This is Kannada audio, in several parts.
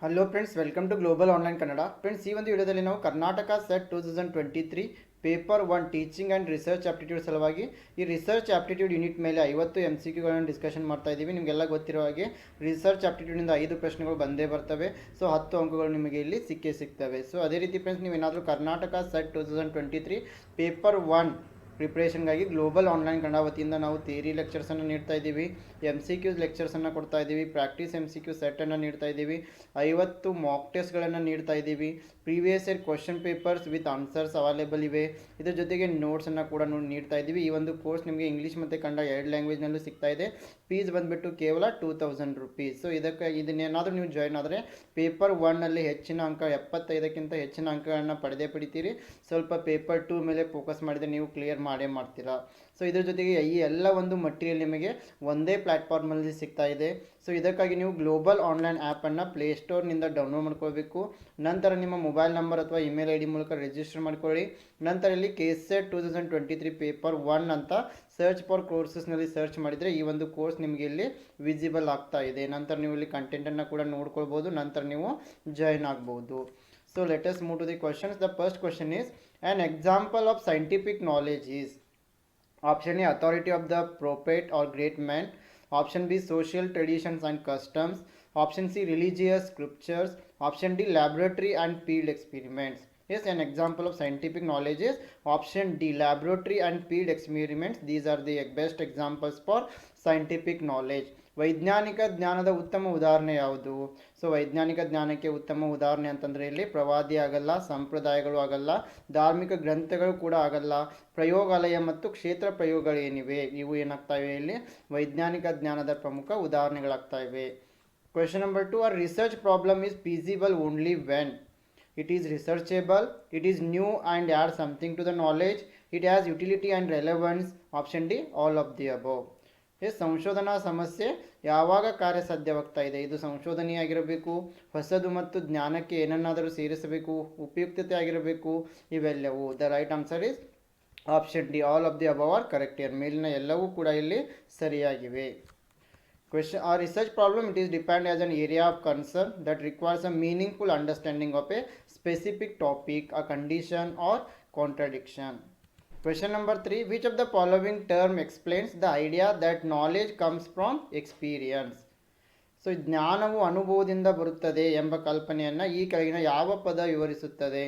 Hello friends, welcome to Global online Kannada. Friends, ಈ ಒಂದು ವಿಡಿಯೋದಲ್ಲಿ ನಾವು Karnataka set 2023 paper 1 teaching and research aptitude ಸಲುವಾಗಿ ಈ ರಿಸರ್ಚ್ ಆಪ್ಟಿಟ್ಯೂಡ್ ಯೂನಿಟ್ ಮೇಲೆ 50 MCQಗಳನ್ನು ಡಿಸ್ಕಷನ್ ಮಾಡ್ತಾ ಇದ್ದೀವಿ. ನಿಮಗೆಲ್ಲ ಗೊತ್ತಿರೋ ಹಾಗೆ ರಿಸರ್ಚ್ ಆಪ್ಟಿಟ್ಯೂಡಿಂದ 5 ಪ್ರಶ್ನೆಗಳು ಬಂದೇ ಬರ್ತವೆ. ಸೊ 10 ಅಂಕಗಳು ನಿಮಗೆ ಇಲ್ಲಿ ಸಿಗ್ತವೆ. ಸೊ ಅದೇ ರೀತಿ ಫ್ರೆಂಡ್ಸ್, ನೀವೇನಾದರೂ ಕರ್ನಾಟಕ ಸೆಟ್ 2023 ಪೇಪರ್ 1 ಪ್ರಿಪ್ರೇಷನ್ಗಾಗಿ ಗ್ಲೋಬಲ್ ಆನ್ಲೈನ್ ಕನ್ನಡ ವತಿಯಿಂದ ನಾವು ಥಿಯರಿ ಲೆಕ್ಚರ್ಸನ್ನು ನೀಡ್ತಾ ಇದ್ದೀವಿ, MCQs ಲೆಕ್ಚರ್ಸನ್ನು ಕೊಡ್ತಾ ಇದ್ದೀವಿ, ಪ್ರಾಕ್ಟೀಸ್ MCQ ಸೆಟ್ಟನ್ನು ನೀಡ್ತಾ ಇದ್ದೀವಿ, 50 ಮಾಕ್ ಟೆಸ್ಟ್ಗಳನ್ನು ನೀಡ್ತಾ ಇದ್ದೀವಿ, previous year question papers with answers available ಇವೆ. ಇದರ ಜೊತೆಗೆ ನೋಟ್ಸನ್ನು ಕೂಡ ನೀಡ್ತಾ ಇದ್ದೀವಿ. ಈ ಒಂದು ಕೋರ್ಸ್ ನಿಮಗೆ ಇಂಗ್ಲೀಷ್ ಮತ್ತು ಕನ್ನಡ 2 ಲ್ಯಾಂಗ್ವೇಜ್ನಲ್ಲೂ ಸಿಗ್ತಾ ಇದೆ. ಫೀಸ್ ಬಂದುಬಿಟ್ಟು ಕೇವಲ 2000 ರುಪೀಸ್. ಸೊ ಇದನ್ನೇನಾದರೂ ನೀವು ಜಾಯ್ನ್ ಆದರೆ ಪೇಪರ್ 1ನಲ್ಲಿ ಹೆಚ್ಚಿನ ಅಂಕ 75ಕ್ಕಿಂತ ಹೆಚ್ಚಿನ ಅಂಕಗಳನ್ನು ಪಡಿತೀರಿ. ಸ್ವಲ್ಪ ಪೇಪರ್ 2 ಮೇಲೆ ಫೋಕಸ್ ಮಾಡಿದರೆ ನೀವು ಕ್ಲಿಯರ್ ಮಾಡ್ತೀರಾ. ಸೊ ಇದ್ರ ಜೊತೆಗೆ ಈ ಎಲ್ಲ ಒಂದು ಮಟೀರಿಯಲ್ ನಿಮಗೆ ಒಂದೇ ಪ್ಲ್ಯಾಟ್ಫಾರ್ಮಲ್ಲಿ ಸಿಗ್ತಾ ಇದೆ. ಸೊ ಇದಕ್ಕಾಗಿ ನೀವು ಗ್ಲೋಬಲ್ ಆನ್ಲೈನ್ ಆ್ಯಪನ್ನು ಪ್ಲೇಸ್ಟೋರ್ನಿಂದ ಡೌನ್ಲೋಡ್ ಮಾಡ್ಕೋಬೇಕು. ನಂತರ ನಿಮ್ಮ ಮೊಬೈಲ್ ನಂಬರ್ ಅಥವಾ ಇಮೇಲ್ ID ಮೂಲಕ ರಿಜಿಸ್ಟರ್ ಮಾಡ್ಕೊಳ್ಳಿ. ನಂತರ ಇಲ್ಲಿ KSET 2023 ಪೇಪರ್ 1 ಅಂತ ಸರ್ಚ್ ಫಾರ್ ಕೋರ್ಸಸ್ನಲ್ಲಿ ಸರ್ಚ್ ಮಾಡಿದರೆ ಈ ಒಂದು ಕೋರ್ಸ್ ನಿಮಗೆ ಇಲ್ಲಿ ವಿಸಿಬಲ್ ಆಗ್ತಾ ಇದೆ. ನಂತರ ನೀವು ಇಲ್ಲಿ ಕಂಟೆಂಟನ್ನು ಕೂಡ ನೋಡ್ಕೊಳ್ಬೋದು. ನಂತರ ನೀವು ಜಾಯ್ನ್ ಆಗ್ಬೋದು. So let us move to the questions. The first question is, an example of scientific knowledge is option A, authority of the prophet or great man, option B, social traditions and customs, option C, religious scriptures, option D, laboratory and field experiments. Yes, an example of scientific knowledge is option D, laboratory and field experiments. These are the best examples for scientific knowledge. ವೈಜ್ಞಾನಿಕ ಜ್ಞಾನದ ಉತ್ತಮ ಉದಾಹರಣೆ ಯಾವುದು? ಸೊ ವೈಜ್ಞಾನಿಕ ಜ್ಞಾನಕ್ಕೆ ಉತ್ತಮ ಉದಾಹರಣೆ ಅಂತಂದರೆ ಇಲ್ಲಿ ಪ್ರವಾದಿ ಆಗಲ್ಲ, ಸಂಪ್ರದಾಯಗಳು ಆಗಲ್ಲ, ಧಾರ್ಮಿಕ ಗ್ರಂಥಗಳು ಕೂಡ ಆಗಲ್ಲ, ಪ್ರಯೋಗಾಲಯ ಮತ್ತು ಕ್ಷೇತ್ರ ಪ್ರಯೋಗಗಳೇನಿವೆ ಇವು ಏನಾಗ್ತವೆ ಇಲ್ಲಿ ವೈಜ್ಞಾನಿಕ ಜ್ಞಾನದ ಪ್ರಮುಖ ಉದಾಹರಣೆಗಳಾಗ್ತಾ ಇವೆ. Question number 2, a research problem is feasible only when it is researchable, it is new and add something to the knowledge, it has utility and relevance. Option D, all of the above. ಸಂಶೋಧನಾ ಸಮಸ್ಯೆ ಯಾವಾಗ ಕಾರ್ಯಸಾಧ್ಯವಾಗ್ತಾ ಇದೆ? ಇದು ಸಂಶೋಧನೆಯಾಗಿರಬೇಕು, ಹೊಸದು ಮತ್ತು ಜ್ಞಾನಕ್ಕೆ ಏನನ್ನಾದರೂ ಸೇರಿಸಬೇಕು, ಉಪಯುಕ್ತತೆ ಆಗಿರಬೇಕು, ಇವೆಲ್ಲವೂ. The right answer is option D, all of the above are correct. Year ಮೇಲಿನ ಎಲ್ಲವೂ ಕೂಡ ಇಲ್ಲಿ ಸರಿಯಾಗಿವೆ. Question, our research problem, it is defined as an area of concern that requires a meaningful understanding of a specific topic, a condition or contradiction. Question number 3, which of the following term explains the idea that knowledge comes from experience? So ಜ್ಞಾನವು ಅನುಭವದಿಂದ ಬರುತ್ತದೆ ಎಂಬ ಕಲ್ಪನೆಯನ್ನು ಈ ಕೆಳಗಿನ ಯಾವ ಪದ ವಿವರಿಸುತ್ತದೆ?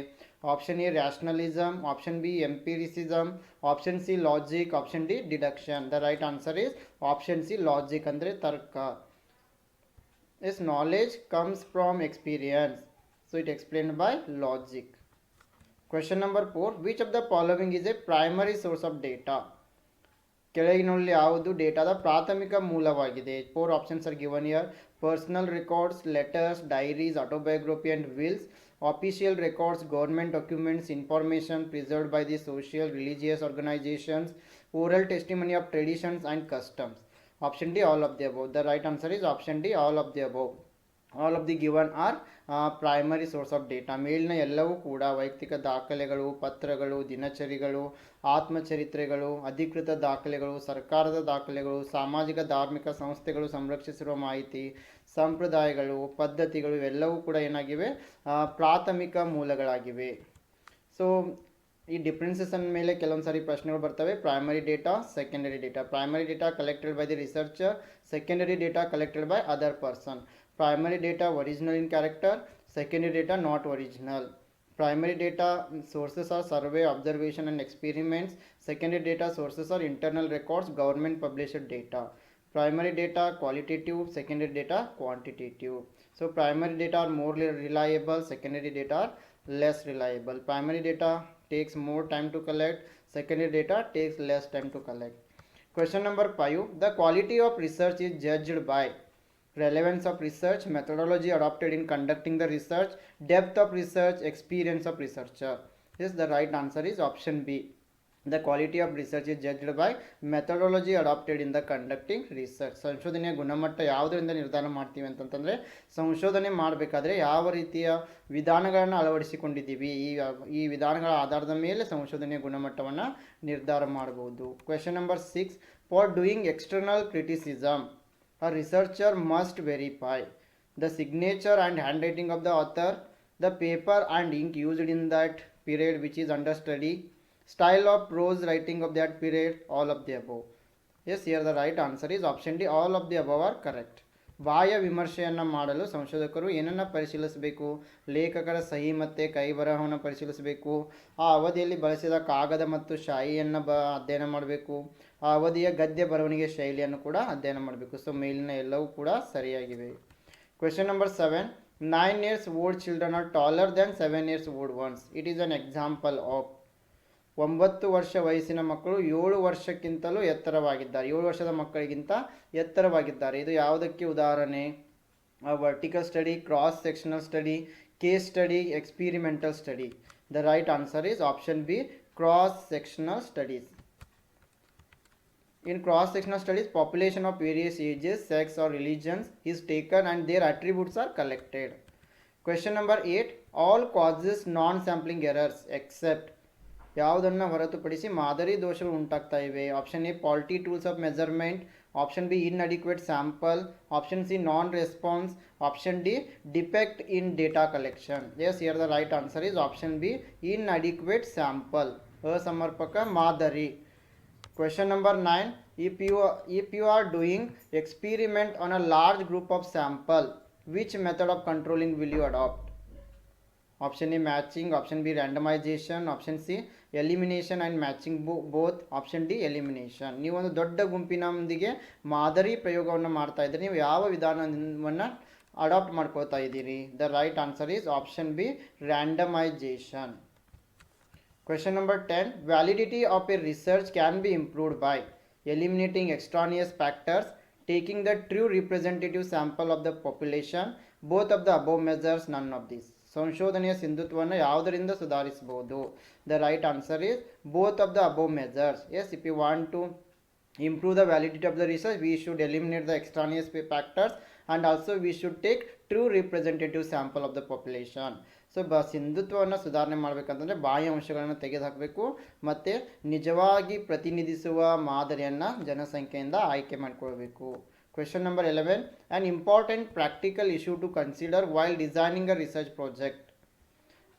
Option A rationalism, option B empiricism, option C logic, option D deduction. The right answer is option C logic, ಅಂದರೆ ತರ್ಕ. Yes, knowledge comes from experience, so it explained by logic. Question number 4, which of the following is a primary source of data? ಕೆಳಗಿನಲ್ಲಿ ಯಾವುದು ಡೇಟಾದ ಪ್ರಾಥಮಿಕ ಮೂಲವಾಗಿದೆ? 4 options are given here. Personal records, letters, diaries, autobiography and wills, official records, government documents, information preserved by the social religious organisations, oral testimony of traditions and customs. Option D, all of the above. The right answer is option D, all of the above. All of the given are primary source of data. ಮೇಲಿನ ಎಲ್ಲವೂ ಕೂಡ ವೈಯಕ್ತಿಕ ದಾಖಲೆಗಳು, ಪತ್ರಗಳು, ದಿನಚರಿಗಳು, ಆತ್ಮಚರಿತ್ರೆಗಳು, ಅಧಿಕೃತ ದಾಖಲೆಗಳು, ಸರ್ಕಾರದ ದಾಖಲೆಗಳು, ಸಾಮಾಜಿಕ ಧಾರ್ಮಿಕ ಸಂಸ್ಥೆಗಳು ಸಂರಕ್ಷಿಸಿರುವ ಮಾಹಿತಿ, ಸಂಪ್ರದಾಯಗಳು, ಪದ್ಧತಿಗಳು, ಇವೆಲ್ಲವೂ ಕೂಡ ಏನಾಗಿವೆ? ಪ್ರಾಥಮಿಕ ಮೂಲಗಳಾಗಿವೆ. ಸೊ ಈ ಡಿಫ್ರೆನ್ಸಸ್ ಮೇಲೆ ಕೆಲವೊಂದು ಸಾರಿ ಪ್ರಶ್ನೆಗಳು ಬರ್ತವೆ. Primary data, secondary data. Primary data collected by the researcher, secondary data collected by other person. Primary data original in character, secondary data not original. Primary data sources are survey, observation and experiments. Secondary data sources are internal records, government published data. Primary data qualitative, secondary data quantitative. So primary data are more reliable, secondary data are less reliable. Primary data takes more time to collect, secondary data takes less time to collect. Question number 5, the quality of research is judged by relevance of research, methodology adopted in conducting the research, depth of research, experience of researcher. Yes, the right answer is option B. The quality of research is judged by methodology adopted in the conducting research. ಸಂಶೋಧನೆಯ ಗುಣಮಟ್ಟ ಯಾವುದರಿಂದ ನಿರ್ಧಾರ ಮಾಡ್ತೀವಿ ಅಂತಂತಂದರೆ, ಸಂಶೋಧನೆ ಮಾಡಬೇಕಾದ್ರೆ ಯಾವ ರೀತಿಯ ವಿಧಾನಗಳನ್ನು ಅಳವಡಿಸಿಕೊಂಡಿದ್ದೀವಿ, ಈ ವಿಧಾನಗಳ ಆಧಾರದ ಮೇಲೆ ಸಂಶೋಧನೆಯ ಗುಣಮಟ್ಟವನ್ನು ನಿರ್ಧಾರ ಮಾಡಬಹುದು. Question number 6, for doing external criticism a researcher must verify. the signature and handwriting of the author, the paper and ink used in that period which is under study, style of prose writing of that period, all of the above. Yes, here the right answer is option D, all of the above are correct. ಬಾಹ್ಯ ವಿಮರ್ಶೆಯನ್ನು ಮಾಡಲು ಸಂಶೋಧಕರು ಏನನ್ನು ಪರಿಶೀಲಿಸಬೇಕು? ಲೇಖಕರ ಸಹಿ ಮತ್ತು ಕೈಬರಹವನ್ನು ಪರಿಶೀಲಿಸಬೇಕು, ಆ ಅವಧಿಯಲ್ಲಿ ಬಳಸಿದ ಕಾಗದ ಮತ್ತು ಶಾಯಿಯನ್ನು ಅಧ್ಯಯನ ಮಾಡಬೇಕು, ಆ ಅವಧಿಯ ಗದ್ಯ ಬರವಣಿಗೆ ಶೈಲಿಯನ್ನು ಕೂಡ ಅಧ್ಯಯನ ಮಾಡಬೇಕು. ಸೊ ಮೇಲಿನ ಎಲ್ಲವೂ ಕೂಡ ಸರಿಯಾಗಿವೆ. Question number 7. 9 years old children are taller than 7 years old ones. It is an example of. 9 ವರ್ಷ ವಯಸ್ಸಿನ ಮಕ್ಕಳು 7 ವರ್ಷಕ್ಕಿಂತಲೂ ಎತ್ತರವಾಗಿದ್ದಾರೆ, 7 ವರ್ಷದ ಮಕ್ಕಳಿಗಿಂತ ಎತ್ತರವಾಗಿದ್ದಾರೆ. ಇದು ಯಾವುದಕ್ಕೆ ಉದಾಹರಣೆ? Vertical study, cross sectional study, case study, experimental study. The right answer is option B, cross sectional studies. In cross-sectional studies, population of various ages, sex or religions is taken and their attributes are collected. Question number 8. All causes non-sampling errors except. ಯಾವುದನ್ನು ಹೊರತುಪಡಿಸಿ ಮಾದರಿ ದೋಷಗಳು ಉಂಟಾಗ್ತಾ ಇವೆ? Option A faulty tools of measurement, option B inadequate sample, option C non response, option D defect in data collection. Yes, here the right answer is option B, inadequate sample, ಅಸಮರ್ಪಕ ಮಾದರಿ. Question number 9. If you are doing experiment on a large group of sample, which method of controlling will you adopt? Option A matching, option B randomization, option C elimination and matching both, option D elimination. ನೀವು ಒಂದು ದೊಡ್ಡ ಗುಂಪಿನೊಂದಿಗೆ ಮಾದರಿ ಪ್ರಯೋಗವನ್ನು ಮಾಡ್ತಾ ಇದ್ದೀರಿ, ನೀವು ಯಾವ ವಿಧಾನವನ್ನು ಅಡಾಪ್ಟ್ ಮಾಡ್ಕೋತಾ ಇದ್ದೀರಿ? The right answer is option B, randomization. Question number 10. Validity of a research can be improved by eliminating extraneous factors, taking the true representative sample of the population, both of the above measures, none of these. ಸಂಶೋಧನೆಯ ಸಿಂಧುತ್ವವನ್ನು ಯಾವುದರಿಂದ ಸುಧಾರಿಸಬಹುದು? The right answer is both of the above measures. Yes, if you want to improve the validity of the research, we should eliminate the extraneous factors and also we should take true representative sample of the population. So ಸಿಂಧುತ್ವವನ್ನು ಸುಧಾರಣೆ ಮಾಡಬೇಕಂತಂದರೆ ಬಾಹ್ಯ ಅಂಶಗಳನ್ನು ತೆಗೆದುಹಾಕಬೇಕು ಮತ್ತು ನಿಜವಾಗಿ ಪ್ರತಿನಿಧಿಸುವ ಮಾದರಿಯನ್ನು ಜನಸಂಖ್ಯೆಯಿಂದ ಆಯ್ಕೆ ಮಾಡಿಕೊಳ್ಬೇಕು. Question number 11. An important practical issue to consider while designing a research project.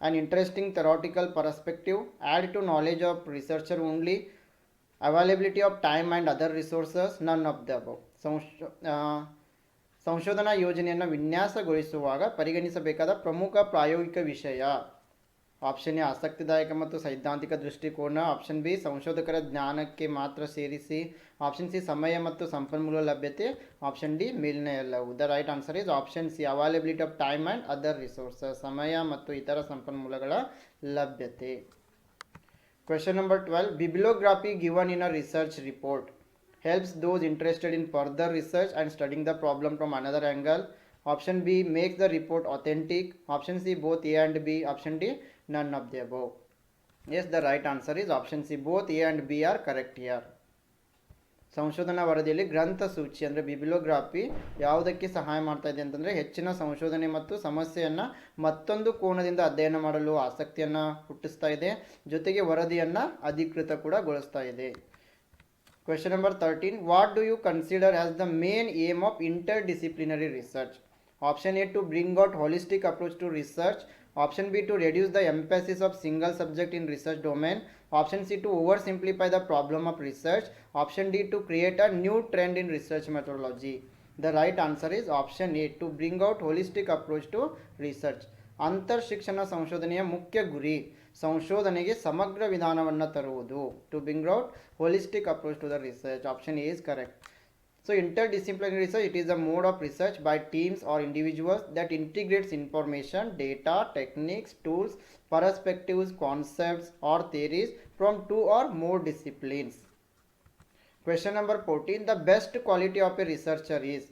An interesting theoretical perspective, add to knowledge of researcher only, availability of time and other resources, none of the above. ಸಂಶೋಧನಾ ಯೋಜನೆಯನ್ನು ವಿನ್ಯಾಸಗೊಳಿಸುವಾಗ ಪರಿಗಣಿಸಬೇಕಾದ ಪ್ರಮುಖ ಪ್ರಾಯೋಗಿಕ ವಿಷಯ. ಆಪ್ಷನ್ ಎ ಆಸಕ್ತಿದಾಯಕ ಮತ್ತು ಸೈದ್ಧಾಂತಿಕ ದೃಷ್ಟಿಕೋನ, ಆಪ್ಷನ್ ಬಿ ಸಂಶೋಧಕರ ಜ್ಞಾನಕ್ಕೆ ಮಾತ್ರ ಸೇರಿಸಿ, ಆಪ್ಷನ್ ಸಿ ಸಮಯ ಮತ್ತು ಸಂಪನ್ಮೂಲ ಲಭ್ಯತೆ, ಆಪ್ಷನ್ ಡಿ ಮೇಲಿನ ಎಲ್ಲವು. The right answer is option C, availability of time and other resources, ಸಮಯ ಮತ್ತು ಇತರ ಸಂಪನ್ಮೂಲಗಳ ಲಭ್ಯತೆ. Question number 12. Bibliography given in a research report helps those interested in further research and studying the problem from another angle. Option B makes the report authentic. Option C both A and B. Option D none of the above. Yes, the right answer is option C, both A and B are correct here. ಸಂಶೋಧನಾ ವರದಿಯಲ್ಲಿ ಗ್ರಂಥ ಸೂಚಿ ಅಂದರೆ ಬಿಬ್ಲಿಯೋಗ್ರಾಫಿ ಯಾವುದಕ್ಕೆ ಸಹಾಯ ಮಾಡ್ತಾ ಇದೆ ಅಂತಂದರೆ ಹೆಚ್ಚಿನ ಸಂಶೋಧನೆ ಮತ್ತು ಸಮಸ್ಯೆಯನ್ನು ಮತ್ತೊಂದು ಕೋನದಿಂದ ಅಧ್ಯಯನ ಮಾಡಲು ಆಸಕ್ತಿಯನ್ನು ಹುಟ್ಟಿಸ್ತಾ ಇದೆ, ಜೊತೆಗೆ ವರದಿಯನ್ನು ಅಧಿಕೃತ ಕೂಡ ಗೊಳಿಸ್ತಾ ಇದೆ. Question number 13. What do you consider as the main aim of interdisciplinary research? Option A to bring out holistic approach to research. Option B to reduce the emphasis of single subject in research domain. Option C to oversimplify the problem of research. Option D to create a new trend in research methodology. The right answer is option A, to bring out holistic approach to research. ಅಂತರ್ ಶಿಕ್ಷಣ ಸಂಶೋಧನೆಯ ಮುಖ್ಯ ಗುರಿ ಸಂಶೋಧನೆಗೆ ಸಮಗ್ರ ವಿಧಾನವನ್ನು ತರುವುದು. To bring out holistic approach to the research. Option A is correct. So interdisciplinary research, it is a mode of research by teams or individuals that integrates information, data, techniques, tools, perspectives, concepts or theories from two or more disciplines. Question number 14. The best quality of a researcher is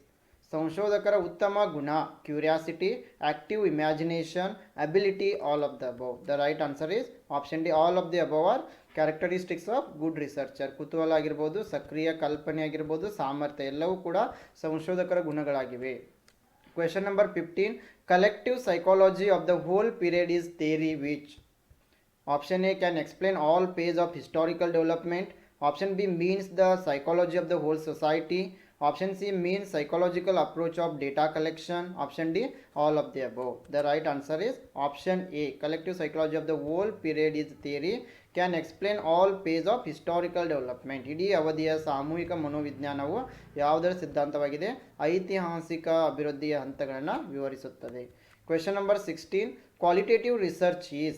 ಸಂಶೋಧಕರ ಉತ್ತಮ ಗುಣ curiosity, active imagination, ability, all of the above. The right answer is option D, all of the above are characteristics of good researcher. ಕುತೂಹಲ ಆಗಿರ್ಬೋದು, ಸಕ್ರಿಯ ಕಲ್ಪನೆ ಆಗಿರ್ಬೋದು, ಸಾಮರ್ಥ್ಯ ಎಲ್ಲವೂ ಕೂಡ ಸಂಶೋಧಕರ ಗುಣಗಳಾಗಿವೆ. Question number 15. Collective psychology of the whole period is theory which. Option A can explain all phase of historical development. Option B means the psychology of the whole society. Option C means psychological approach of data collection. Option D all of the above. The right answer is option A. Collective psychology of the whole period is theory can explain all phase of historical development. ಇಡೀ ಅವಧಿಯ ಸಾಮೂಹಿಕ ಮನೋವಿಜ್ಞಾನವು ಯಾವುದರ ಸಿದ್ಧಾಂತವಾಗಿದೆ? ಐತಿಹಾಸಿಕ ಅಭಿವೃದ್ಧಿಯ ಹಂತಗಳನ್ನು ವಿವರಿಸುತ್ತದೆ. Question number 16. Qualitative research is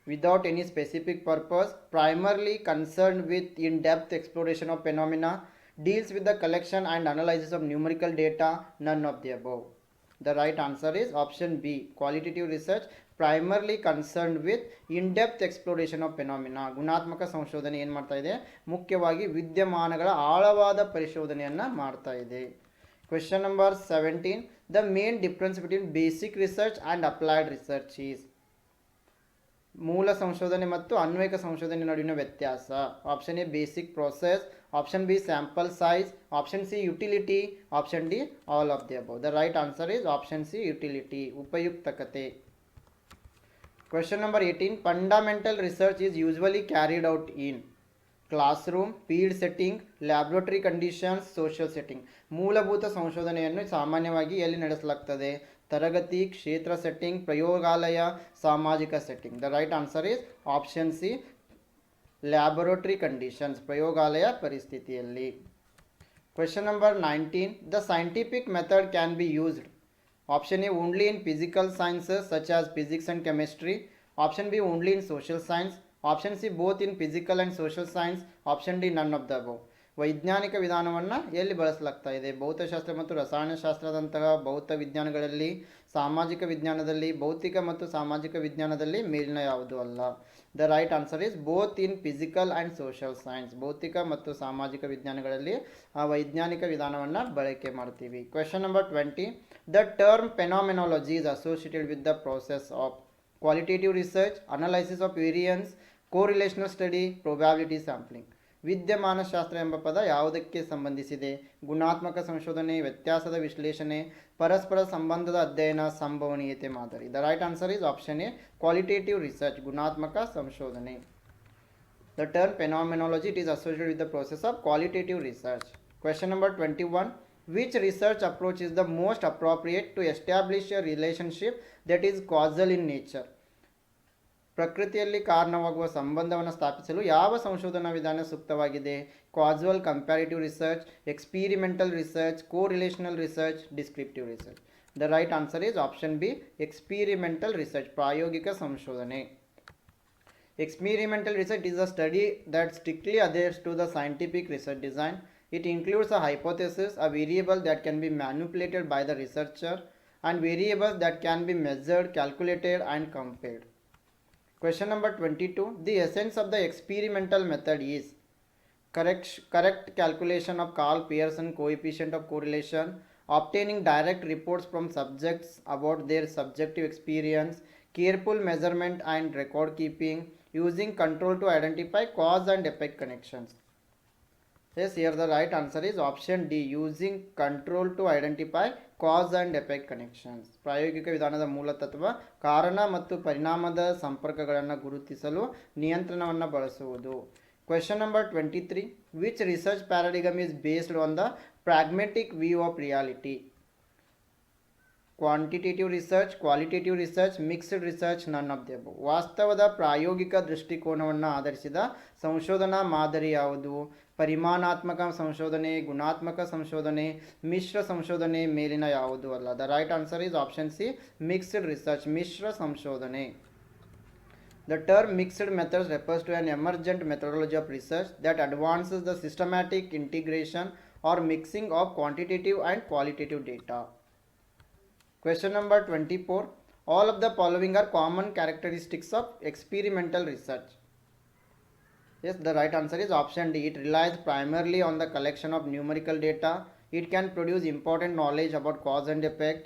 without any specific purpose, primarily concerned with in-depth exploration of phenomena, deals with the collection and analysis of numerical data, none of the above. The right answer is option B. Qualitative research primarily concerned with in-depth exploration of phenomena. ಗುಣಾತ್ಮಕ ಸಂಶೋಧನೆ ಏನು ಮಾಡ್ತಾ ಇದೆ? ಮುಖ್ಯವಾಗಿ ವಿದ್ಯಮಾನಗಳ ಆಳವಾದ ಪರಿಶೋಧನೆಯನ್ನು ಮಾಡ್ತಾ ಇದೆ. Question number 17. The main difference between basic research and applied research is ಮೂಲ ಸಂಶೋಧನೆ ಮತ್ತು ಅನ್ವಯಿಕ ಸಂಶೋಧನೆ ನಡುವಿನ ವ್ಯತ್ಯಾಸ. Option A basic process, option B sample size, option C utility, option D all of the above. The right answer is option C utility, ಉಪಯುಕ್ತಕತೆ. Question number 18. Fundamental research is usually carried out in classroom, field setting, laboratory conditions, social setting. ಮೂಲಭೂತ ಸಂಶೋಧನೆಯನ್ನು ಸಾಮಾನ್ಯವಾಗಿ ಎಲ್ಲಿ ನಡೆಸಲಾಗ್ತದೆ? ತರಗತಿ, ಕ್ಷೇತ್ರ ಸೆಟ್ಟಿಂಗ್, ಪ್ರಯೋಗಾಲಯ, ಸಾಮಾಜಿಕ setting. The right answer is option C laboratory conditions, ಪ್ರಯೋಗಾಲಯ ಪರಿಸ್ಥಿತಿಯಲ್ಲಿ. Question number 19. The scientific method can be used. Option A only in physical sciences such as physics and chemistry, option B only in social science, option C both in physical and social science, option D none of the above. ವೈಜ್ಞಾನಿಕ ವಿಧಾನವನ್ನು ಎಲ್ಲಿ ಬಳಸಲಾಗ್ತಾ ಇದೆ? ಭೌತಶಾಸ್ತ್ರ ಮತ್ತು ರಸಾಯನಶಾಸ್ತ್ರದಂತಹ ಭೌತ ವಿಜ್ಞಾನಗಳಲ್ಲಿ, ಸಾಮಾಜಿಕ ವಿಜ್ಞಾನದಲ್ಲಿ, ಭೌತಿಕ ಮತ್ತು ಸಾಮಾಜಿಕ ವಿಜ್ಞಾನದಲ್ಲಿ, ಮೇಲಿನ ಯಾವುದು ಅಲ್ಲ. The right answer is both in physical and social science. ಭೌತಿಕ ಮತ್ತು ಸಾಮಾಜಿಕ ವಿಜ್ಞಾನಗಳಲ್ಲಿ ಆ ವೈಜ್ಞಾನಿಕ ವಿಧಾನವನ್ನು ಬಳಕೆ ಮಾಡ್ತೀವಿ. Question number 20. The term phenomenology is associated with the process of qualitative research, analysis of variance, correlational study, probability sampling. ವಿದ್ಯಮಾನ ಶಾಸ್ತ್ರ ಎಂಬ ಪದ ಯಾವುದಕ್ಕೆ ಸಂಬಂಧಿಸಿದೆ? ಗುಣಾತ್ಮಕ ಸಂಶೋಧನೆ, ವ್ಯತ್ಯಾಸದ ವಿಶ್ಲೇಷಣೆ, ಪರಸ್ಪರ ಸಂಬಂಧದ ಅಧ್ಯಯನ, ಸಂಭವನೀಯತೆ ಮಾದರಿ. The right answer is option A qualitative research, ಗುಣಾತ್ಮಕ ಸಂಶೋಧನೆ. The term phenomenology it is associated with the process of qualitative research. Question number 21. Which research approach is the most appropriate to establish a relationship that is causal in nature? ಪ್ರಕೃತಿಯಲ್ಲಿ ಕಾರಣವಾಗುವ ಸಂಬಂಧವನ್ನು ಸ್ಥಾಪಿಸಲು ಯಾವ ಸಂಶೋಧನಾ ವಿಧಾನ ಸೂಕ್ತವಾಗಿದೆ? Causal comparative research, experimental research, correlational research, descriptive research. The right answer is option B experimental research, ಪ್ರಾಯೋಗಿಕ ಸಂಶೋಧನೆ. Experimental research is a study that strictly adheres to the scientific research design. It includes a hypothesis, a variable that can be manipulated by the researcher, and variables that can be measured, calculated, and compared. Question number 22. The essence of the experimental method is correct calculation of Karl Pearson coefficient of correlation, obtaining direct reports from subjects about their subjective experience, careful measurement and record keeping, using control to identify cause and effect connections. Yes, here the right answer is option D, using control to identify cause and effect connections. ಪ್ರಾಯೋಗಿಕ ವಿಧಾನದ ಮೂಲ ತತ್ವ ಕಾರಣ ಮತ್ತು ಪರಿಣಾಮದ ಸಂಪರ್ಕಗಳನ್ನು ಗುರುತಿಸಲು ನಿಯಂತ್ರಣವನ್ನು ಬಳಸುವುದು. Question number 23. Which research paradigm is based on the pragmatic view of reality? Quantitative research, qualitative research, mixed research, none of the above. ವಾಸ್ತವದ ಪ್ರಾಯೋಗಿಕ ದೃಷ್ಟಿಕೋನವನ್ನು ಆಧರಿಸಿದ ಸಂಶೋಧನಾ ಮಾದರಿ ಯಾವುದು? ಪರಿಮಾಣಾತ್ಮಕ ಸಂಶೋಧನೆ, ಗುಣಾತ್ಮಕ ಸಂಶೋಧನೆ, ಮಿಶ್ರ ಸಂಶೋಧನೆ, ಮೇಲಿನ ಯಾವುದು ಅಲ್ಲ. The right answer is option C mixed research, ಮಿಶ್ರ ಸಂಶೋಧನೆ. The term mixed methods refers to an emergent methodology of research that advances the systematic integration or mixing of quantitative and qualitative data. Question number 24. All of the following are common characteristics of experimental research. Yes, the right answer is option D. It relies primarily on the collection of numerical data. It can produce important knowledge about cause and effect.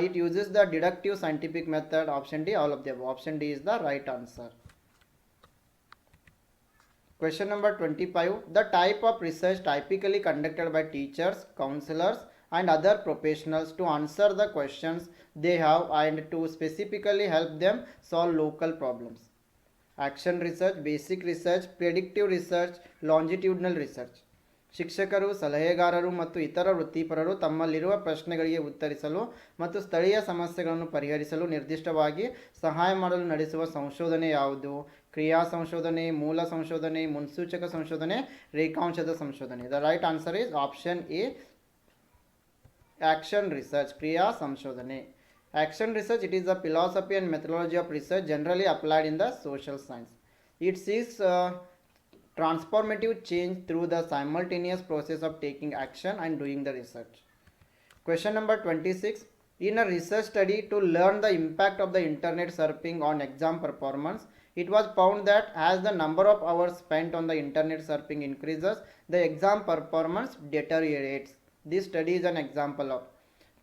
It uses the deductive scientific method. Option D, all of the above. Option D is the right answer. Question number 25. The type of research typically conducted by teachers, counselors, and other professionals to answer the questions they have and to specifically help them solve local problems. Action research, basic research, predictive research, longitudinal research. ಶಿಕ್ಷಕರು, ಸಲಹೆಗಾರರು ಮತ್ತು ಇತರ ವೃತ್ತಿಪರರು ತಮ್ಮಲ್ಲಿರುವ ಪ್ರಶ್ನೆಗಳಿಗೆ ಉತ್ತರಿಸಲು ಮತ್ತು ಸ್ಥಳೀಯ ಸಮಸ್ಯೆಗಳನ್ನು ಪರಿಹರಿಸಲು ನಿರ್ದಿಷ್ಟವಾಗಿ ಸಹಾಯ ಮಾಡಲು ನಡೆಸುವ ಸಂಶೋಧನೆ ಯಾವುದು? ಕ್ರಿಯಾ ಸಂಶೋಧನೆ, ಮೂಲ ಸಂಶೋಧನೆ, ಮುನ್ಸೂಚಕ ಸಂಶೋಧನೆ, ರೇಖಾಂಶದ ಸಂಶೋಧನೆ. The right answer is option A, action research, ಕ್ರಿಯಾ ಸಂಶೋಧನೆ. Action research, it is the philosophy and methodology of research generally applied in the social science. It seeks transformative change through the simultaneous process of taking action and doing the research. Question number 26. In a research study to learn the impact of the internet surfing on exam performance, it was found that as the number of hours spent on the internet surfing increases, the exam performance deteriorates. This study is an example of.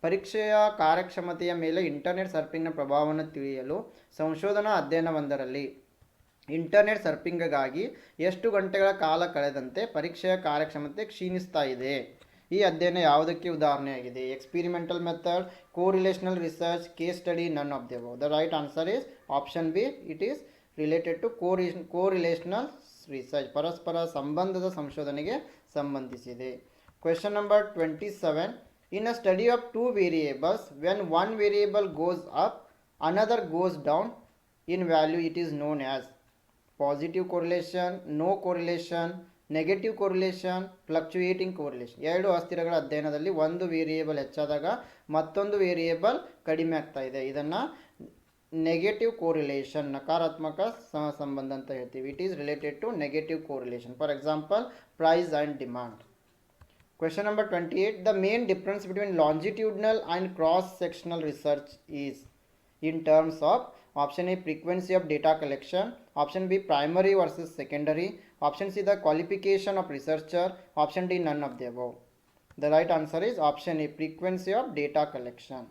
ಪರೀಕ್ಷೆಯ ಕಾರ್ಯಕ್ಷಮತೆಯ ಮೇಲೆ ಇಂಟರ್ನೆಟ್ ಸರ್ಫಿಂಗ್ನ ಪ್ರಭಾವವನ್ನು ತಿಳಿಯಲು ಸಂಶೋಧನಾ ಅಧ್ಯಯನವೊಂದರಲ್ಲಿ ಇಂಟರ್ನೆಟ್ ಸರ್ಫಿಂಗ್ಗಾಗಿ ಎಷ್ಟು ಗಂಟೆಗಳ ಕಾಲ ಕಳೆದಂತೆ ಪರೀಕ್ಷೆಯ ಕಾರ್ಯಕ್ಷಮತೆ ಕ್ಷೀಣಿಸ್ತಾ ಇದೆ. ಈ ಅಧ್ಯಯನ ಯಾವುದಕ್ಕೆ ಉದಾಹರಣೆಯಾಗಿದೆ? Experimental method, correlational research, case study, none of the above. The right answer is option B, it is related to correlational research, ಪರಸ್ಪರ ಸಂಬಂಧದ ಸಂಶೋಧನೆಗೆ ಸಂಬಂಧಿಸಿದೆ. Question number 27. In a study of two variables, when one variable goes up, another goes down in value, it is known as positive correlation, no correlation, negative correlation, fluctuating correlation. ಎರಡು ಅಸ್ಥಿರಗಳ ಅಧ್ಯಯನದಲ್ಲಿ ಒಂದು ವೇರಿಯೇಬಲ್ ಹೆಚ್ಚಾದಾಗ ಮತ್ತೊಂದು ವೇರಿಯೇಬಲ್ ಕಡಿಮೆ ಆಗ್ತಾ ಇದೆ. ಇದನ್ನು ನೆಗೆಟಿವ್ ಕೋರಿಲೇಷನ್, ನಕಾರಾತ್ಮಕ ಸಂಬಂಧ ಅಂತ ಹೇಳ್ತೀವಿ. It is related to negative correlation. For example, price and demand. Question number 28. The main difference between longitudinal and cross-sectional research is in terms of option A, frequency of data collection, option B, primary versus secondary, option C, the qualification of researcher, option D, none of the above. The right answer is option A, frequency of data collection.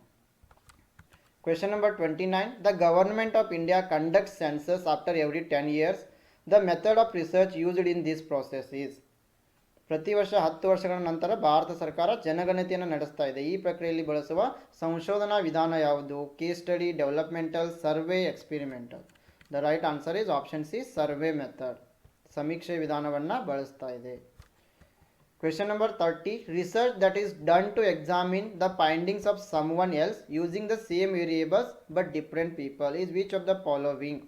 Question number 29. The government of India conducts census after every 10 years. The method of research used in this process is. ಪ್ರತಿ ವರ್ಷ 10 ವರ್ಷಗಳ ನಂತರ ಭಾರತ ಸರ್ಕಾರ ಜನಗಣತಿಯನ್ನು ನಡೆಸ್ತಾ ಇದೆ. ಈ ಪ್ರಕ್ರಿಯೆಯಲ್ಲಿ ಬಳಸುವ ಸಂಶೋಧನಾ ವಿಧಾನ ಯಾವುದು? Case study, developmental, survey, experimental. The right answer is option C, survey method. ಸಮೀಕ್ಷೆ ವಿಧಾನವನ್ನು ಬಳಸ್ತಾ ಇದೆ. Question number 30. Research that is done to examine the findings of someone else using the same variables but different people is which of the following?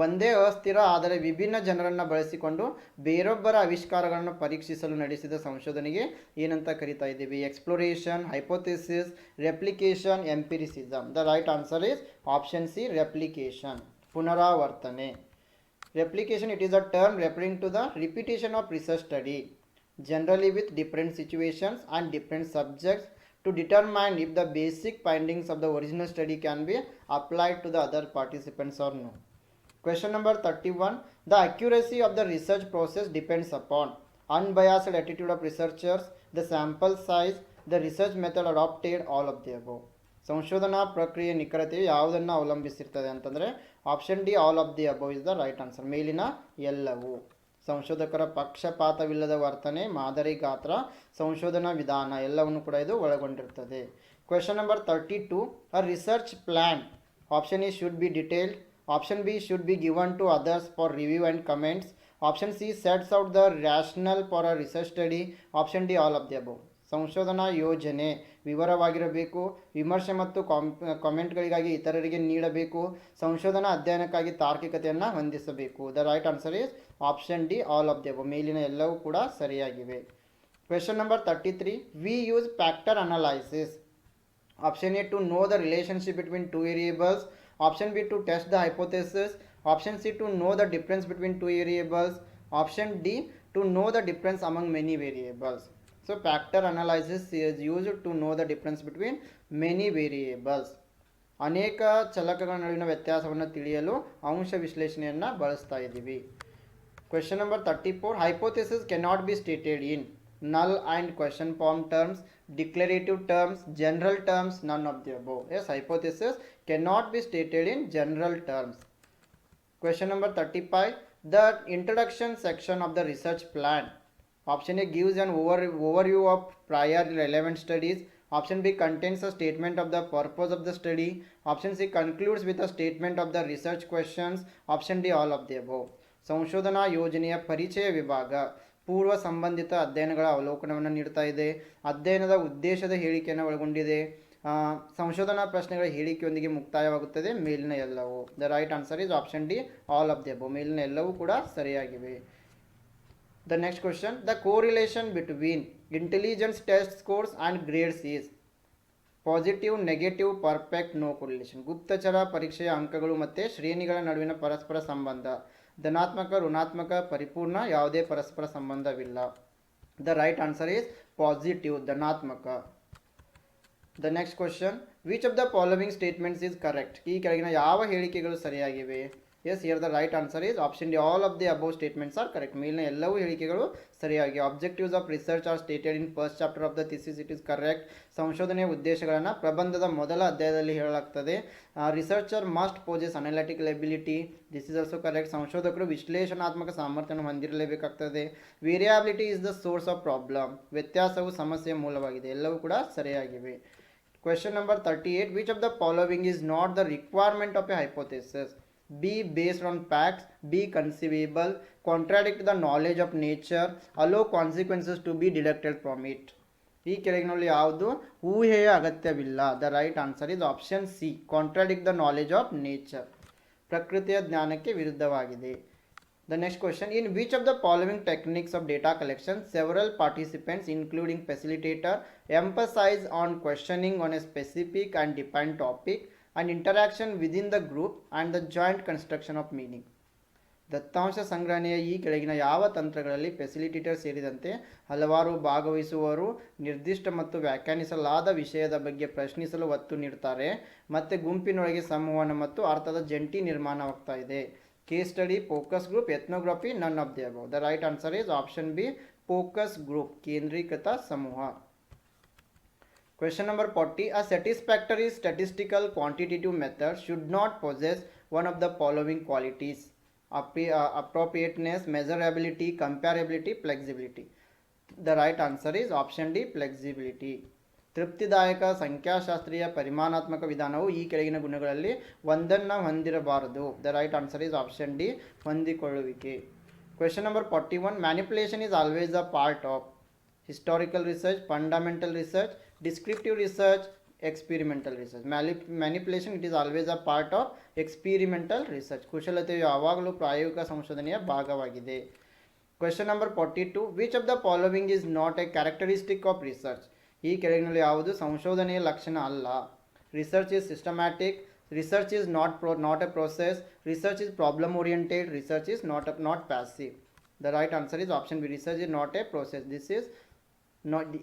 ಒಂದೇ ಅಸ್ಥಿರ ಆದರೆ ವಿಭಿನ್ನ ಜನರನ್ನು ಬಳಸಿಕೊಂಡು ಬೇರೊಬ್ಬರ ಆವಿಷ್ಕಾರಗಳನ್ನು ಪರೀಕ್ಷಿಸಲು ನಡೆಸಿದ ಸಂಶೋಧನೆಗೆ ಏನಂತ ಕರಿತಾ ಇದ್ದೀವಿ? Exploration, hypothesis, replication, empiricism. The right answer is option C, replication, ಪುನರಾವರ್ತನೆ. Replication, it is a term referring to the repetition of research study generally with different situations and different subjects to determine if the basic findings of the original study can be applied to the other participants or no. Question number 31. The accuracy of the research process depends upon unbiased attitude of researchers, the sample size, the research method adopted, all of the above. ಸಂಶೋಧನಾ ಪ್ರಕ್ರಿಯೆ ನಿಖರತೆಯು ಯಾವುದನ್ನು ಅವಲಂಬಿಸಿರ್ತದೆ ಅಂತಂದರೆ option D, all of the above is the right answer. ಮೇಲಿನ ಎಲ್ಲವೂ. ಸಂಶೋಧಕರ ಪಕ್ಷಪಾತವಿಲ್ಲದ ವರ್ತನೆ, ಮಾದರಿ ಗಾತ್ರ, ಸಂಶೋಧನಾ ವಿಧಾನ ಎಲ್ಲವನ್ನು ಕೂಡ ಇದು ಒಳಗೊಂಡಿರುತ್ತದೆ. Question number 32. A research plan, option A should be detailed, option B should be given to others for review and comments, option C sets out the rationale for a research study, option D, all of the above. ಸಂಶೋಧನಾ ಯೋಜನೆ ವಿವರವಾಗಿರಬೇಕು, ವಿಮರ್ಶೆ ಮತ್ತು ಕಾಮೆಂಟ್ಗಳಿಗಾಗಿ ಇತರರಿಗೆ ನೀಡಬೇಕು, ಸಂಶೋಧನಾ ಅಧ್ಯಯನಕ್ಕಾಗಿ ತಾರ್ಕಿಕತೆಯನ್ನು ಹೊಂದಿಸಬೇಕು. The right answer is option D, all of the above. ಮೇಲಿನ ಎಲ್ಲವೂ ಕೂಡ ಸರಿಯಾಗಿವೆ. Question number 33. We use factor analysis, option A to know the relationship between two variables, option B to test the hypothesis, option C to know the difference between two variables, option D to know the difference among many variables. So factor analysis is used to know the difference between many variables. ಅನೇಕ ಚಲಕಗಳ ನಡುವಿನ ವ್ಯತ್ಯಾಸವನ್ನು ತಿಳಿಯಲು ಅಂಶ ವಿಶ್ಲೇಷಣೆಯನ್ನು ಬಳಸ್ತಾ ಇದ್ದೀವಿ. Question number 34. Hypothesis cannot be stated in null and question form terms, declarative terms, general terms, none of the above. Yes, hypothesis cannot be stated in general terms. Question number 35. The introduction section of the research plan, option A gives an overview of prior relevant studies, option B contains a statement of the purpose of the study, option C concludes with a statement of the research questions, option D, all of the above. ಸಂಶೋಧನಾ ಯೋಜನೆಯ ಪರಿಚಯ ವಿಭಾಗ ಪೂರ್ವ ಸಂಬಂಧಿತ ಅಧ್ಯಯನಗಳ ಅವಲೋಕನವನ್ನು ನೀಡ್ತಾ ಇದೆ, ಅಧ್ಯಯನದ ಉದ್ದೇಶದ ಹೇಳಿಕೆಯನ್ನು ಒಳಗೊಂಡಿದೆ, ಸಂಶೋಧನಾ ಪ್ರಶ್ನೆಗಳ ಹೇಳಿಕೆಯೊಂದಿಗೆ ಮುಕ್ತಾಯವಾಗುತ್ತದೆ. ಮೇಲಿನ ಎಲ್ಲವೂ. The right answer is option D, all of the above. ಮೇಲಿನ ಎಲ್ಲವೂ ಕೂಡ ಸರಿಯಾಗಿವೆ. The next question, the correlation between intelligence test scores and grades is positive, negative, perfect, no correlation. ಗುಪ್ತಚರ ಪರೀಕ್ಷೆಯ ಅಂಕಗಳು ಮತ್ತು ಶ್ರೇಣಿಗಳ ನಡುವಿನ ಪರಸ್ಪರ ಸಂಬಂಧ ಧನಾತ್ಮಕ, ಋಣಾತ್ಮಕ, ಪರಿಪೂರ್ಣ, ಯಾವುದೇ ಪರಸ್ಪರ ಸಂಬಂಧವಿಲ್ಲ. The right answer is positive, ಧನಾತ್ಮಕ. The next question, which of the following statements is correct. ಈ ಕೆಳಗಿನ ಯಾವ ಹೇಳಿಕೆಗಳು ಸರಿಯಾಗಿವೆ? Yes, here the right answer is option D, all of the above statements are correct. ಮೇಲಿನ ಎಲ್ಲವೂ ಹೇಳಿಕೆಗಳು ಸರಿಯಾಗಿ. Objectives of research are stated in first chapter of the thesis, it is correct. ಸಂಶೋಧನೆಯ ಉದ್ದೇಶಗಳನ್ನು ಪ್ರಬಂಧದ ಮೊದಲ ಅಧ್ಯಾಯದಲ್ಲಿ ಹೇಳಲಾಗ್ತದೆ. Researcher must possess analytical ability, this is also correct. ಸಂಶೋಧಕರು ವಿಶ್ಲೇಷಣಾತ್ಮಕ ಸಾಮರ್ಥ್ಯವನ್ನು ಹೊಂದಿರಲೇಬೇಕಾಗ್ತದೆ. Variability is the source of problem, ವ್ಯತ್ಯಾಸವು ಸಮಸ್ಯೆಯ ಮೂಲವಾಗಿದೆ. ಎಲ್ಲವೂ ಕೂಡ ಸರಿಯಾಗಿವೆ. Question number 38, which of the following is not the requirement of a hypothesis? Be based on facts, be conceivable, contradict the knowledge of nature, allow consequences to be deducted from it. ಈ ಕೆಳಗಿನಲ್ಲಿ ಯಾವುದು ಊಹೆಯ ಅಗತ್ಯವಿಲ್ಲ? The right answer is option C, contradict the knowledge of nature, ಪ್ರಕೃತಿಯ ಜ್ಞಾನಕ್ಕೆ ವಿರುದ್ಧವಾಗಿದೆ. The next question, in which of the following techniques of data collection several participants including facilitator emphasise on questioning on A specific and defined topic and interaction within the group and the joint construction of meaning? ದತ್ತಾಂಶ ಸಂಗ್ರಹಣೆಯ ಈ ಕೆಳಗಿನ ಯಾವ ತಂತ್ರಗಳಲ್ಲಿ ಫೆಸಿಲಿಟೇಟರ್ ಸೇರಿದಂತೆ ಹಲವಾರು ಭಾಗವಹಿಸುವವರು ನಿರ್ದಿಷ್ಟ ಮತ್ತು ವ್ಯಾಖ್ಯಾನಿಸಲಾದ ವಿಷಯದ ಬಗ್ಗೆ ಪ್ರಶ್ನಿಸಲು ಒತ್ತು ನೀಡುತ್ತಾರೆ ಮತ್ತು ಗುಂಪಿನೊಳಗೆ ಸಂವಹನ ಮತ್ತು ಅರ್ಥದ ಜಂಟಿ ನಿರ್ಮಾಣವಾಗ್ತಾ ಇದೆ? ಕೇಸ್ ಸ್ಟಡಿ, ಫೋಕಸ್ ಗ್ರೂಪ್, ಎಥ್ನೋಗ್ರಫಿ, ನನ್ of the above. The right answer is option B, focus group, ಕೇಂದ್ರೀಕೃತ ಸಮೂಹ. Question number 40, a satisfactory statistical quantitative method should not possess one of the following qualities: appropriateness, measurability, comparability, flexibility. The right answer is option D, flexibility. ತೃಪ್ತಿದಾಯಕ ಸಂಖ್ಯಾಶಾಸ್ತ್ರೀಯ ಪರಿಮಾಣಾತ್ಮಕ ವಿಧಾನವು ಈ ಕೆಳಗಿನ ಗುಣಗಳಲ್ಲಿ ಒಂದನ್ನು ಹೊಂದಿರಬಾರದು. The right answer is option D, ಹೊಂದಿಕೊಳ್ಳುವಿಕೆ. Question number 41, manipulation is always a part of historical research, fundamental research, descriptive research, experimental research. Manipulation, it is always a part of experimental research. ಕುಶಲತೆಯು ಯಾವಾಗಲೂ ಪ್ರಾಯೋಗಿಕ ಸಂಶೋಧನೆಯ ಭಾಗವಾಗಿದೆ. Question number 42, which of the following is not A characteristic of research? ಈ ಕೆಳಗಿನಲ್ಲಿ ಯಾವುದು ಸಂಶೋಧನೆಯ ಲಕ್ಷಣ ಅಲ್ಲ? Research is systematic, research is not A process, research is problem oriented, research is not passive. The right answer is option B, research is not A process. This is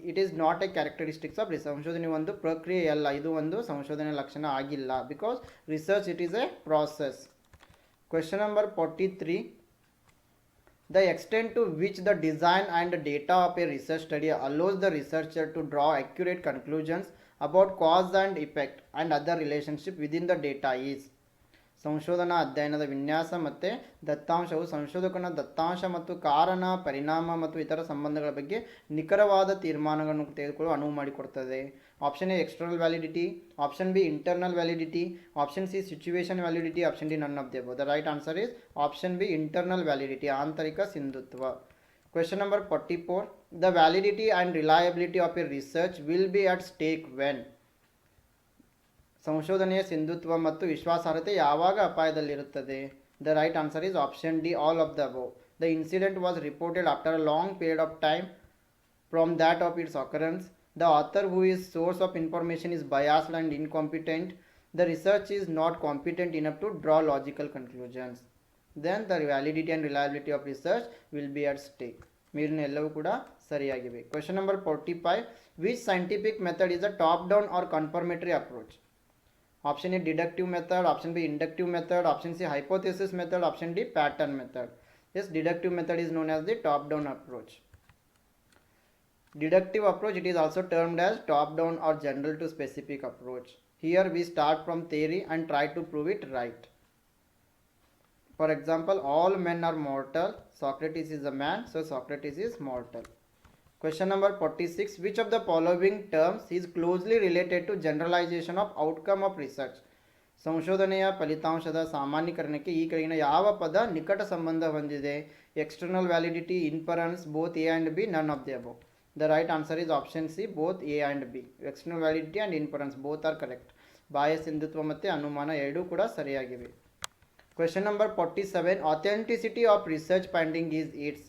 it is not A characteristics of research. ಸಂಶೋಧನೆ ಒಂದು ಪ್ರಕ್ರಿಯೆ ಅಲ್ಲ, ಇದು ಒಂದು ಸಂಶೋಧನೆ ಲಕ್ಷಣ ಆಗಿಲ್ಲ. Because research it is a process. Question number 43, the extent to which the design and data of a research study allows the researcher to draw accurate conclusions about cause and effect and other relationship within the data is. ಸಂಶೋಧನಾ ಅಧ್ಯಯನದ ವಿನ್ಯಾಸ ಮತ್ತು ದತ್ತಾಂಶವು ಸಂಶೋಧಕನ ದತ್ತಾಂಶ ಮತ್ತು ಕಾರಣ, ಪರಿಣಾಮ ಮತ್ತು ಇತರ ಸಂಬಂಧಗಳ ಬಗ್ಗೆ ನಿಖರವಾದ ತೀರ್ಮಾನಗಳನ್ನು ತೆಗೆದುಕೊಳ್ಳಲು ಅನುವು ಮಾಡಿಕೊಡ್ತದೆ. Option A external validity, option B internal validity, option C situation validity, option D none of the above. The right answer is option B internal validity, ಆಂತರಿಕ ಸಿಂಧುತ್ವ. Question number 44, the validity and reliability of a research will be at stake when? ಸಂಶೋಧನೆಯ ಸಿಂಧುತ್ವ ಮತ್ತು ವಿಶ್ವಾಸಾರ್ಹತೆ ಯಾವಾಗ ಅಪಾಯದಲ್ಲಿರುತ್ತದೆ? The right answer is option D, all of the above. The incident was reported after a long period of time from that of its occurrence. The author who is source of information is biased and incompetent. The research is not competent enough to draw logical conclusions. Then the validity and reliability of research will be at stake. ಮೇಲಿನ ಎಲ್ಲವೂ ಕೂಡ ಸರಿಯಾಗಿವೆ. Question number 45, which scientific method is a top down or confirmatory approach? Option A deductive method, option B inductive method, option C hypothesis method, option D pattern method. Yes, deductive method is known as the top down approach. Deductive approach, it is also termed as top down or general to specific approach. Here we start from theory and try to prove it right. For example, all men are mortal, Socrates is a man, so Socrates is mortal. Question number 46, which of the following terms is closely related to generalization of outcome of research? ಸಂಶೋಧನೆಯ ಫಲಿತಾಂಶದ ಸಾಮಾನ್ಯೀಕರಣಕ್ಕೆ ಈ ಕೆಳಗಿನ ಯಾವ ಪದ ನಿಕಟ ಸಂಬಂಧ ಹೊಂದಿದೆ? External validity, inference, both A and B, none of the above. The right answer is option C, both A and B. External validity and inference both are correct. ಬಾಹ್ಯ ಸಿಂಧುತ್ವ ಮತ್ತು ಅನುಮಾನ ಎರಡೂ ಕೂಡ ಸರಿಯಾಗಿವೆ. Question number 47. Authenticity of research finding is it's.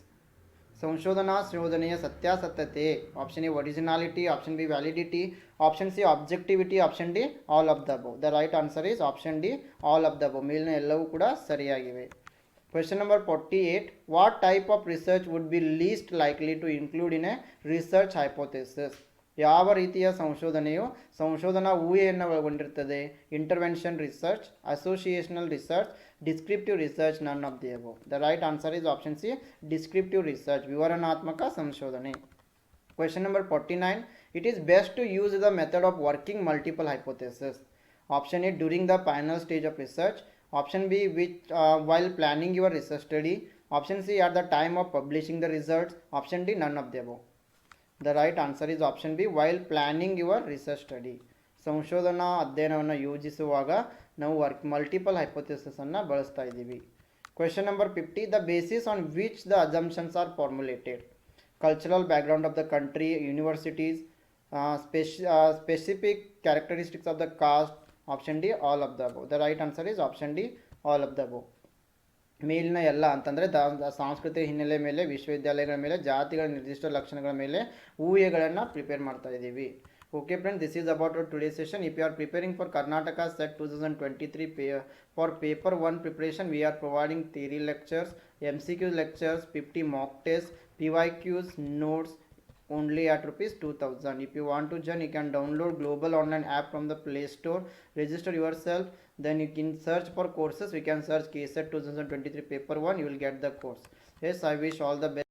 ಸಂಶೋಧನಾ ಸಂಶೋಧನೆಯ ಸತ್ಯಾಸತ್ಯತೆ. Option A originality, option B validity, option C objectivity, option D all of the above. The right answer is option D, all of the above. ಮೇಲಿನ ಎಲ್ಲವೂ ಕೂಡ ಸರಿಯಾಗಿವೆ. Question number 48. What type of research would be least likely to include in a research hypothesis? ಯಾವ ರೀತಿಯ ಸಂಶೋಧನೆಯು ಸಂಶೋಧನಾ ಊಹೆಯನ್ನು ಒಳಗೊಂಡಿರುತ್ತದೆ? Intervention research, associational research, descriptive research, none of the above. The right answer is option C, descriptive research, ವಿವರಣಾತ್ಮಕ ಸಂಶೋಧನೆ. Question number 49. It is best to use the method of working multiple hypotheses. Option A, during the final stage of research. Option B, while planning your research study. Option C, at the time of publishing the results. Option D, none of the above. The right answer is option B, while planning your research study. ಸಂಶೋಧನಾ ಅಧ್ಯಯನವನ್ನು ಯೋಜಿಸುವಾಗ ನಾವು ಮಲ್ಟಿಪಲ್ ಹೈಪೋಥೆಸಿಸ್ ಅನ್ನು ಬಳಸ್ತಾ ಇದ್ದೀವಿ. Question number 50. The basis on which the assumptions are formulated. Cultural background of the country, universities, specific characteristics of the caste. Option D, all of the above. The right answer is option D, all of the above. ಮೇಲಿನ ಎಲ್ಲ ಅಂತಂದರೆ ಸಾಂಸ್ಕೃತಿಕ ಹಿನ್ನೆಲೆ ಮೇಲೆ, ವಿಶ್ವವಿದ್ಯಾಲಯಗಳ ಮೇಲೆ, ಜಾತಿಗಳ ನಿರ್ದಿಷ್ಟ ಲಕ್ಷಣಗಳ ಮೇಲೆ ಊಹೆಗಳನ್ನು ಪ್ರಿಪೇರ್ ಮಾಡ್ತಾ ಇದ್ದೀವಿ. Okay friend, this is about today session. If you are preparing for Karnataka set 2023 for paper 1 preparation, we are providing theory lectures, MCQ lectures, 50 mock tests, PYQs, notes only at ₹2,000. If you want to join, you can download global online app from the Play Store, register yourself, then you can search for courses. We can search KSET 2023 paper 1, you will get the course. Yes, I wish all the best.